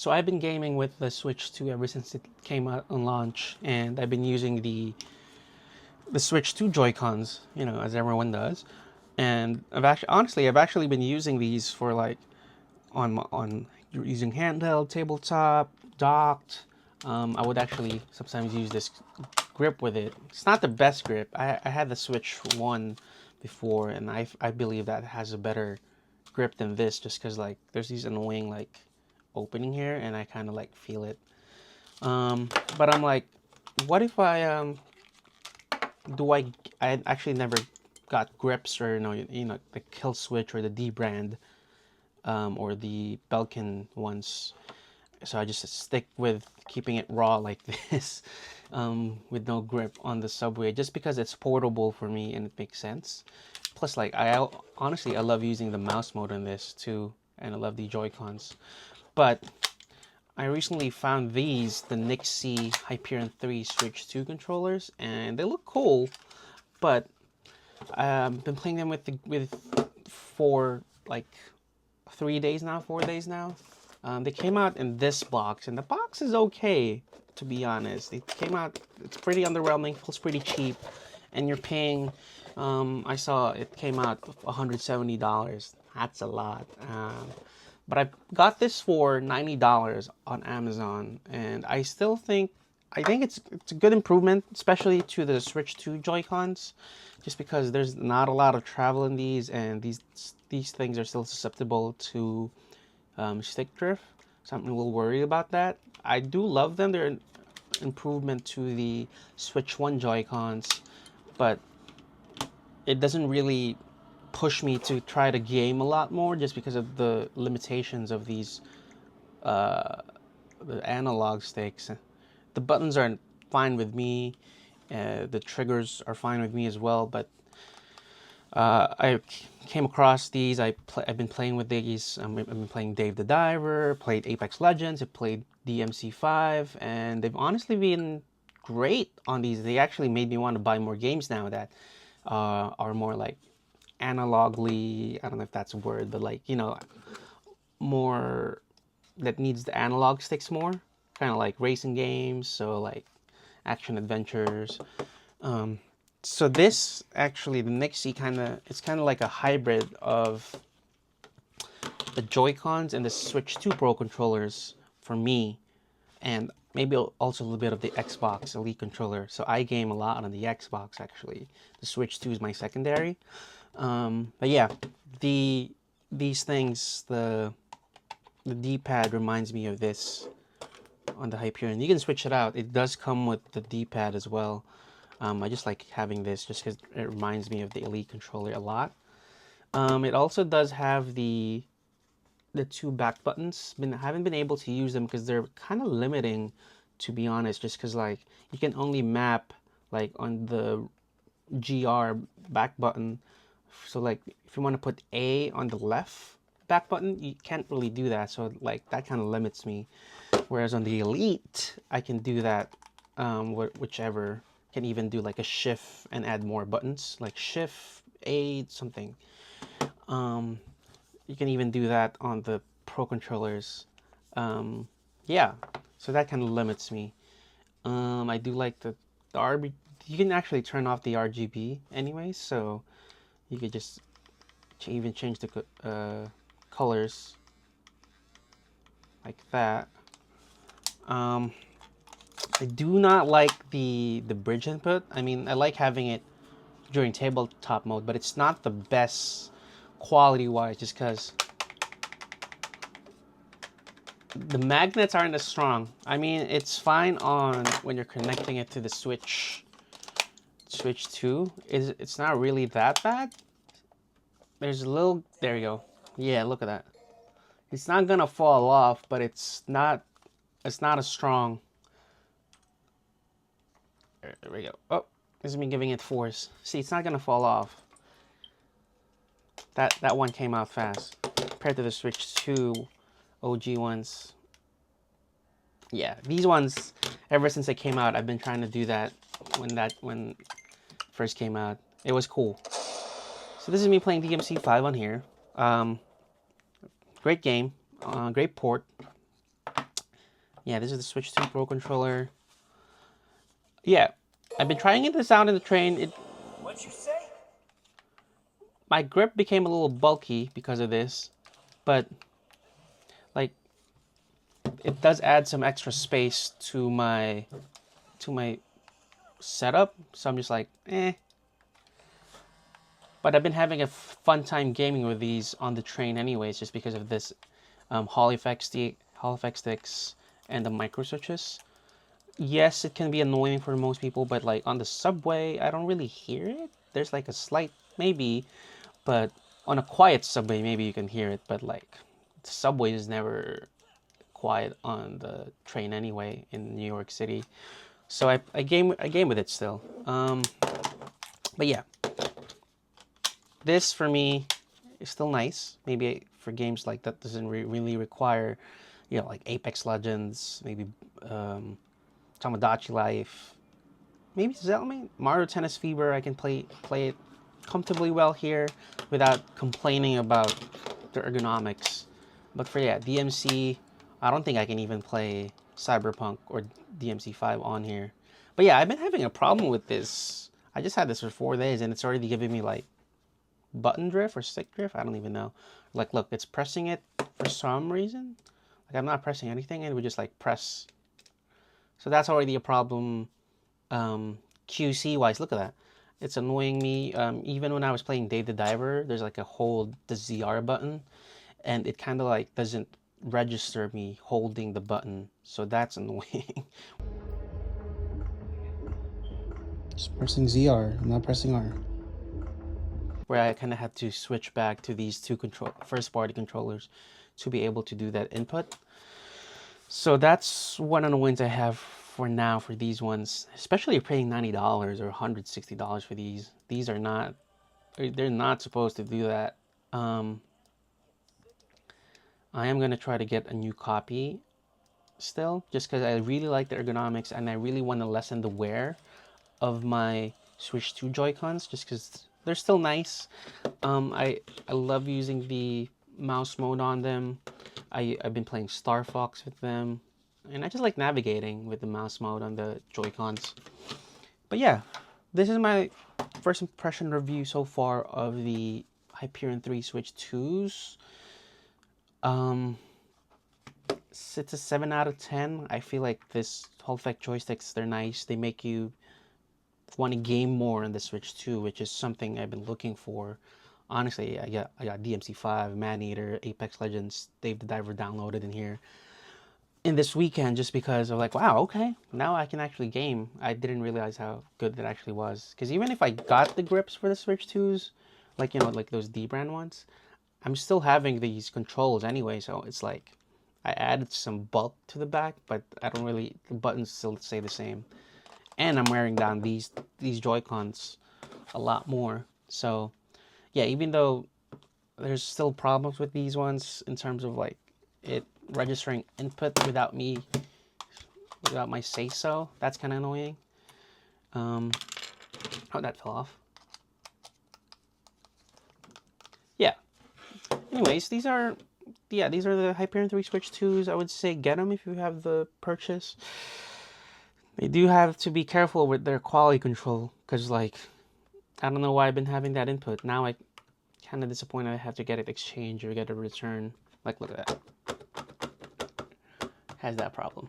So I've been gaming with the Switch 2 ever since it came out on launch, and I've been using the Switch 2 Joy-Cons, you know, as everyone does. And I've actually been using these for like on using handheld, tabletop, docked. I would actually sometimes use this grip with it. It's not the best grip. I had the Switch 1 before, and I believe that has a better grip than this, just because like there's these annoying like opening here, and I kind of like feel it. But I'm like, what if I actually never got grips, or you know the Kill Switch or the D brand, or the Belkin ones. So I just stick with keeping it raw like this, with no grip on the subway, just because it's portable for me and it makes sense. Plus, like honestly I love using the mouse mode on this too, and I love the Joy-Cons. But I recently found the NYXI Hyperion 3 Switch 2 controllers, and they look cool, but I've been playing them for like 3 days now, 4 days now. They came out in this box, and the box is okay, to be honest. It came out, it's pretty underwhelming, feels pretty cheap, and you're paying, I saw it came out $170. That's a lot. But I got this for $90 on Amazon, and I think it's a good improvement, especially to the Switch 2 Joy-Cons, just because there's not a lot of travel in these, and these things are still susceptible to stick drift. So I'm a little worried about that. I do love them. They're an improvement to the Switch 1 Joy-Cons, but it doesn't really push me to try to game a lot more, just because of the limitations of these the analog sticks. The buttons are fine with me. The triggers are fine with me as well, but I came across these. I've been playing with these. I've been playing Dave the Diver, played Apex Legends, I played DMC5, and they've honestly been great on these. They actually made me want to buy more games now that are more like analogly, I don't know if that's a word, but like, you know, more that needs the analog sticks more, kind of like racing games, so like action adventures. So this actually, the NYXI it's kind of like a hybrid of the Joy-Cons and the Switch 2 Pro controllers for me, and maybe also a little bit of the Xbox Elite controller. So I game a lot on the Xbox actually. The Switch 2 is my secondary. But yeah, these things, the D-pad reminds me of this on the Hyperion. You can switch it out. It does come with the D-pad as well. I just like having this just because it reminds me of the Elite controller a lot. It also does have the two back buttons. Haven't been able to use them because they're kind of limiting, to be honest, just because like you can only map like on the GR back button. So like if you want to put A on the left back button, you can't really do that. So like that kind of limits me. Whereas on the Elite, I can do that, whichever. Can even do like a shift and add more buttons, like shift, A, something. You can even do that on the Pro controllers. Yeah, so that kind of limits me. I do like the RB. You can actually turn off the RGB anyway, so you could just even change the colors like that. I do not like the bridge input. I mean, I like having it during tabletop mode, but it's not the best quality-wise, just because the magnets aren't as strong. I mean, it's fine on when you're connecting it to the Switch 2. It's not really that bad. There's a little, there you go. Yeah, look at that. It's not gonna fall off, but it's not as strong. There we go. Oh, this is me giving it force. See, it's not gonna fall off. That one came out fast compared to the Switch 2 OG ones. Yeah, these ones, ever since they came out, I've been trying to do that when first came out. It was cool. So this is me playing DMC5 on here. Great game, great port. Yeah, this is the Switch 2 Pro controller. Yeah, I've been trying this out in the train. What'd you say? My grip became a little bulky because of this, but like it does add some extra space to my setup. So I'm just like, eh. But I've been having a fun time gaming with these on the train anyways, just because of this Hall effect sticks, and the micro switches. Yes, it can be annoying for most people, but like on the subway, I don't really hear it. There's like a slight maybe, but on a quiet subway, maybe you can hear it. But like, the subway is never quiet on the train anyway in New York City. So I game with it still. But yeah, this for me is still nice. Maybe for games like that doesn't really require, you know, like Apex Legends, maybe Tomodachi Life, maybe Zelda, Mario Tennis Fever. I can play it comfortably well here without complaining about the ergonomics. But for DMC, I don't think I can even play Cyberpunk or DMC5 on here. But yeah, I've been having a problem with this. I just had this for 4 days and it's already giving me like button drift or stick drift. I don't even know. Like, look, it's pressing it for some reason. Like, I'm not pressing anything and it would just like press. So that's already a problem. QC wise, look at that. It's annoying me. Even when I was playing Dave the Diver, there's like a hold the ZR button, and it kind of like doesn't register me holding the button. So that's annoying. Just pressing ZR, I'm not pressing R. Where I kind of had to switch back to these two first party controllers to be able to do that input. So that's one annoyance I have for now for these ones, especially if paying $90 or $160 for these. These are not, they're not supposed to do that. I am going to try to get a new copy still, just because I really like the ergonomics and I really want to lessen the wear of my Switch 2 Joy-Cons, just because they're still nice. I love using the mouse mode on them. I've been playing Star Fox with them, and I just like navigating with the mouse mode on the Joy-Cons. But yeah, this is my first impression review so far of the Hyperion 3 Switch 2s. It's a 7 out of 10. I feel like this Hall effect joysticks, they're nice. They make you want to game more on the Switch 2, which is something I've been looking for. Honestly, I got DMC5, Maneater, Apex Legends, Dave the Diver downloaded in here in this weekend just because I'm like, wow, okay, now I can actually game. I didn't realize how good that actually was. Because even if I got the grips for the Switch 2s, like, you know, like those D-brand ones, I'm still having these controls anyway, so it's like I added some bulk to the back, but I don't really, the buttons still stay the same. And I'm wearing down these Joy-Cons a lot more. So yeah, even though there's still problems with these ones in terms of like it registering input without my say so, that's kind of annoying. Oh, that fell off. Yeah. Anyways, these are the Hyperion 3 Switch 2s. I would say get them if you have the purchase. They do have to be careful with their quality control, because like, I don't know why I've been having that input. Now I kind of disappointed I have to get it exchanged or get a return. Like, look at that. Has that problem.